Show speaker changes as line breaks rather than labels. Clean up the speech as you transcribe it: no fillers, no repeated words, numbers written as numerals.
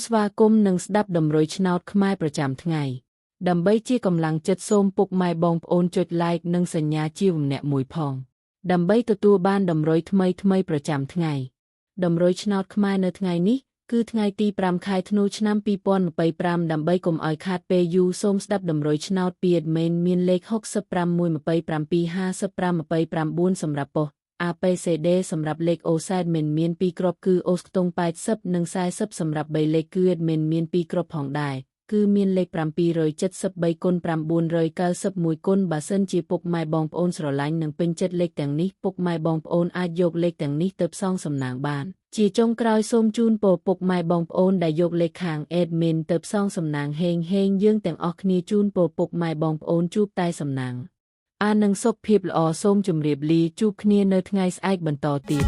ស្វាគមន៍និងស្ដាប់ដំរុយឆ្នោតខ្មែរប្រចាំថ្ងៃដើម្បីជាកម្លាំងចិត្តសូមពុកម៉ែបងប្អូនចុច like និងសញ្ញាជាវម្នាក់មួយផងដើម្បីទទួលបានដំរុយថ្មីប្រចាំថ្ងៃដំរុយឆ្នោតខ្មែរនៅថ្ងៃនេះគឺថ្ងៃទី5ខែធ្នូឆ្នាំ2025ដើម្បីកុំឲ្យខាតពេលយូរសូមស្ដាប់ដំរុយឆ្នោតពី admin មានលេខ65127259សម្រាប់ប៉ុស្តិ៍ ABCD សម្រាប់លេខ OSADMIN មាន2គ្រាប់គឺ OS ខ្ទង់80និង40សម្រាប់3លេខគឺ admin មាន2គ្រាប់ផងដែរគឺមានលេខ773x991គុណបើសិនជាពុកម៉ែបងប្អូនស្រឡាញ់និងពេញចិត្តលេខទាំងនេះពុកម៉ែបងប្អូនអាចយកលេខទាំងនេះទៅផ្សងសំណាងបានជាចុងក្រោយសូមជូនពរពុកម៉ែបងប្អូនដែលយកលេខខាង admin ទៅផ្សងសំណាងហេងយើងទាំងអស់គ្នាជូនពរពុកម៉ែបងប្អូនជួបតែសំណាងនិងសុខភាពល្អសូមជម្រាបលាជួបគ្នានៅថ្ងៃស្អែកបន្តទៀត